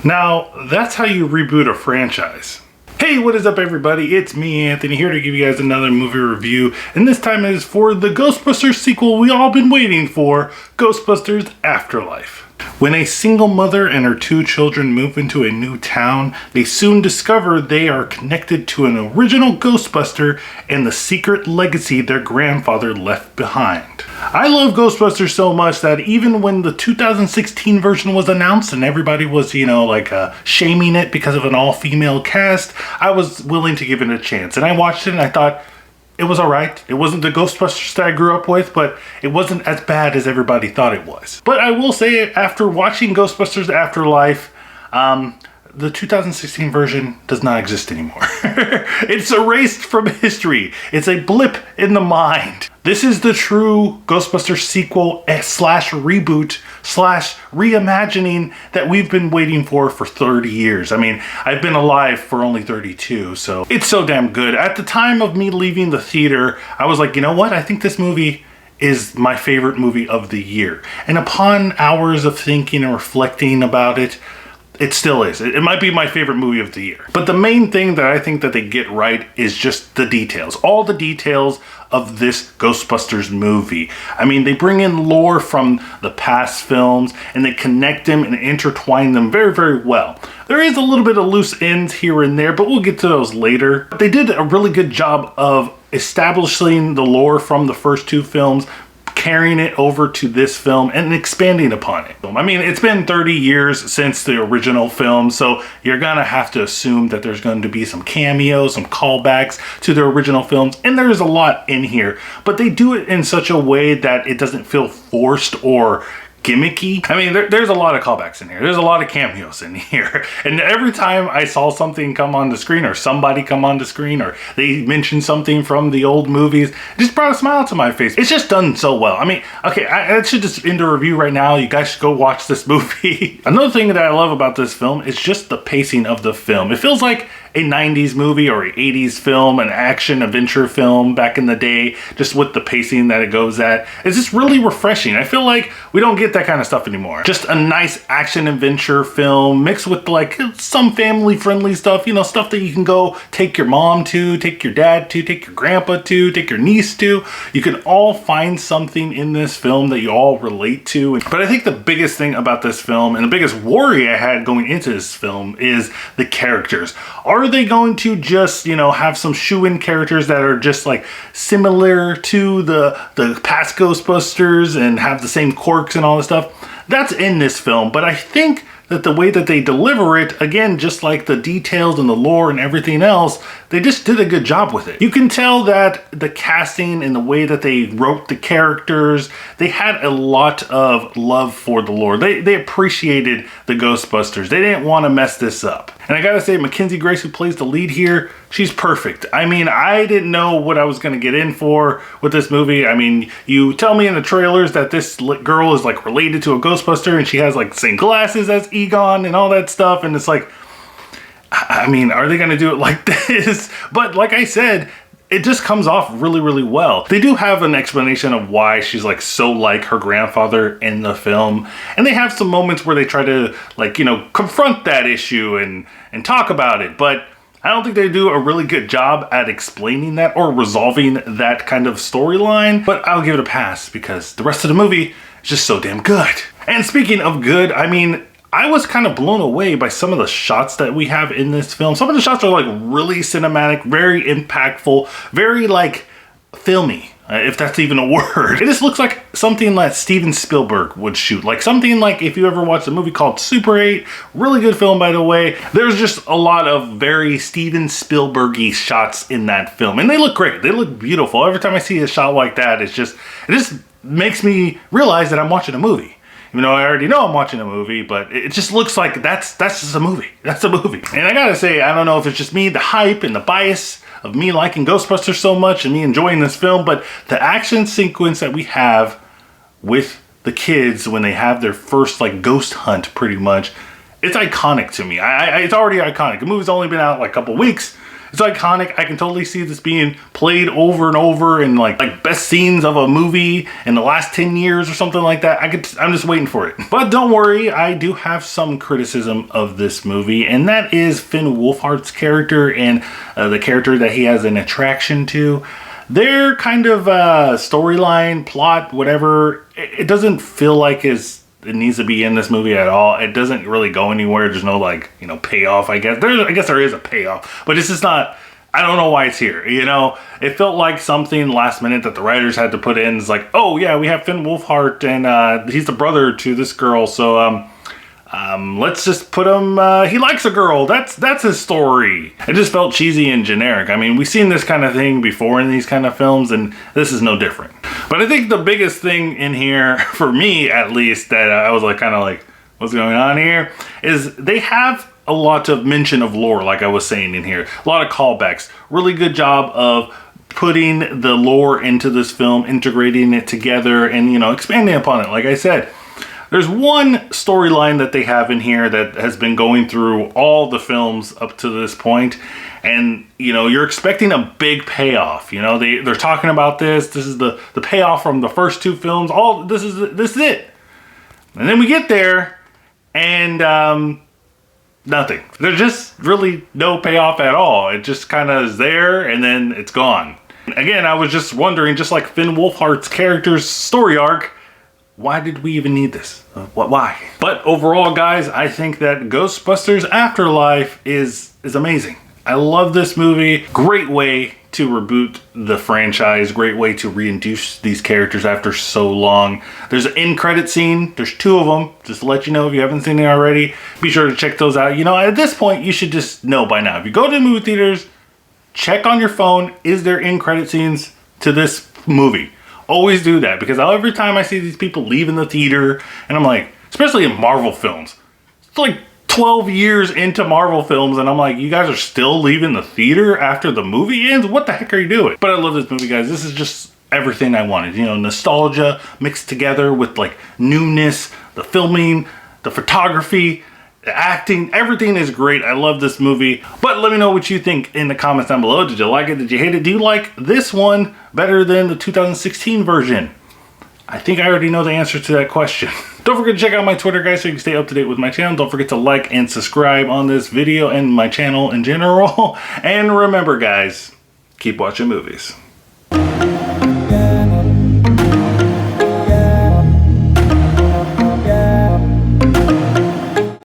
Now, that's how you reboot a franchise. Hey, what is up everybody? It's me, Anthony, here to give you guys another movie review, and this time it is for the Ghostbusters sequel we all been waiting for, Ghostbusters Afterlife. When a single mother and her two children move into a new town, they soon discover they are connected to an original Ghostbuster and the secret legacy their grandfather left behind. I love Ghostbusters so much that even when the 2016 version was announced and everybody was, shaming it because of an all-female cast, I was willing to give it a chance. And I watched it and I thought, it was alright. It wasn't the Ghostbusters that I grew up with, but it wasn't as bad as everybody thought it was. But I will say, after watching Ghostbusters Afterlife, the 2016 version does not exist anymore. It's erased from history. It's a blip in the mind. This is the true Ghostbusters sequel / reboot / reimagining that we've been waiting for 30 years. I mean, I've been alive for only 32, so it's so damn good. At the time of me leaving the theater, I was like, you know what? I think this movie is my favorite movie of the year. And upon hours of thinking and reflecting about it, it still is. It might be my favorite movie of the year. But the main thing that I think that they get right is just the details. All the details of this Ghostbusters movie. I mean, they bring in lore from the past films and they connect them and intertwine them very, very well. There is a little bit of loose ends here and there, but we'll get to those later. But they did a really good job of establishing the lore from the first two films, carrying it over to this film and expanding upon it. I mean, it's been 30 years since the original film, so you're gonna have to assume that there's going to be some cameos, some callbacks to the original films, and there's a lot in here, but they do it in such a way that it doesn't feel forced or gimmicky. I mean, there's a lot of callbacks in here. There's a lot of cameos in here. And every time I saw something come on the screen or somebody come on the screen or they mentioned something from the old movies, it just brought a smile to my face. It's just done so well. I mean, okay, I should just end the review right now. You guys should go watch this movie. Another thing that I love about this film is just the pacing of the film. It feels like a 90s movie or an 80s film, an action adventure film back in the day, just with the pacing that it goes at. It's just really refreshing. I feel like we don't get that kind of stuff anymore. Just a nice action adventure film mixed with like some family friendly stuff, stuff that you can go take your mom to, take your dad to, take your grandpa to, take your niece to. You can all find something in this film that you all relate to. But I think the biggest thing about this film and the biggest worry I had going into this film is the characters. Are they going to just, have some shoe-in characters that are just like similar to the past Ghostbusters and have the same quirks and all this stuff? That's in this film, but I think that the way that they deliver it, again, just like the details and the lore and everything else, they just did a good job with it. You can tell that the casting and the way that they wrote the characters, they had a lot of love for the lore. They appreciated the Ghostbusters. They didn't want to mess this up. And I gotta say, Mackenzie Grace, who plays the lead here, she's perfect. I mean, I didn't know what I was gonna get in for with this movie. I mean, you tell me in the trailers that this girl is like related to a Ghostbuster and she has like the same glasses as Egon and all that stuff, and it's like, I mean, are they gonna do it like this? But like I said, it just comes off really, really well. They do have an explanation of why she's like so like her grandfather in the film. And they have some moments where they try to confront that issue and talk about it. But I don't think they do a really good job at explaining that or resolving that kind of storyline. But I'll give it a pass because the rest of the movie is just so damn good. And speaking of good, I mean, I was kind of blown away by some of the shots that we have in this film. Some of the shots are like really cinematic, very impactful, very like filmy, if that's even a word. It just looks like something that Steven Spielberg would shoot. Like something like if you ever watched a movie called Super 8, really good film by the way. There's just a lot of very Steven Spielberg-y shots in that film. And they look great. They look beautiful. Every time I see a shot like that, it just makes me realize that I'm watching a movie. Even though I already know I'm watching a movie, but it just looks like that's just a movie. That's a movie. And I gotta say, I don't know if it's just me, the hype and the bias of me liking Ghostbusters so much and me enjoying this film, but the action sequence that we have with the kids when they have their first like ghost hunt pretty much, it's iconic to me. It's already iconic. The movie's only been out like a couple weeks. It's iconic. I can totally see this being played over and over in like best scenes of a movie in the last 10 years or something like that. I'm just waiting for it. But don't worry, I do have some criticism of this movie, and that is Finn Wolfhard's character and the character that he has an attraction to. Their kind of storyline, plot, whatever, it doesn't feel like it needs to be in this movie at all. It doesn't really go anywhere. There's no like, you know, payoff, I guess. I guess there is a payoff, but it's just not, I don't know why it's here, you know? It felt like something last minute that the writers had to put in. It's like, oh yeah, we have Finn Wolfhard and he's the brother to this girl, so let's just put him, he likes a girl. That's his story. It just felt cheesy and generic. I mean, we've seen this kind of thing before in these kind of films, and this is no different. But I think the biggest thing in here, for me at least, that I was like, kind of like, what's going on here, is they have a lot of mention of lore, like I was saying in here. A lot of callbacks. Really good job of putting the lore into this film, integrating it together, and, you know, expanding upon it, like I said. There's one storyline that they have in here that has been going through all the films up to this point, and you know, you're expecting a big payoff. You know, they're talking about this. This is the payoff from the first two films. All this is it. And then we get there, and nothing. There's just really no payoff at all. It just kind of is there, and then it's gone. Again, I was just wondering, just like Finn Wolfhard's character's story arc, why did we even need this? Why? But overall, guys, I think that Ghostbusters Afterlife is amazing. I love this movie. Great way to reboot the franchise. Great way to reintroduce these characters after so long. There's an end credit scene. There's 2 of them. Just to let you know if you haven't seen it already. Be sure to check those out. You know, at this point, you should just know by now. If you go to the movie theaters, check on your phone. Is there end credit scenes to this movie? Always do that, because every time I see these people leaving the theater, and I'm like, especially in Marvel films, it's like 12 years into Marvel films, and I'm like, you guys are still leaving the theater after the movie ends? What the heck are you doing? But I love this movie, guys. This is just everything I wanted. You know, nostalgia mixed together with like newness, the filming, the photography, the acting, everything is great. I love this movie. But let me know what you think in the comments down below. Did you like it? Did you hate it? Do you like this one better than the 2016 version? I think I already know the answer to that question. Don't forget to check out my Twitter, guys, so you can stay up to date with my channel. Don't forget to like and subscribe on this video and my channel in general. And remember, guys, keep watching movies.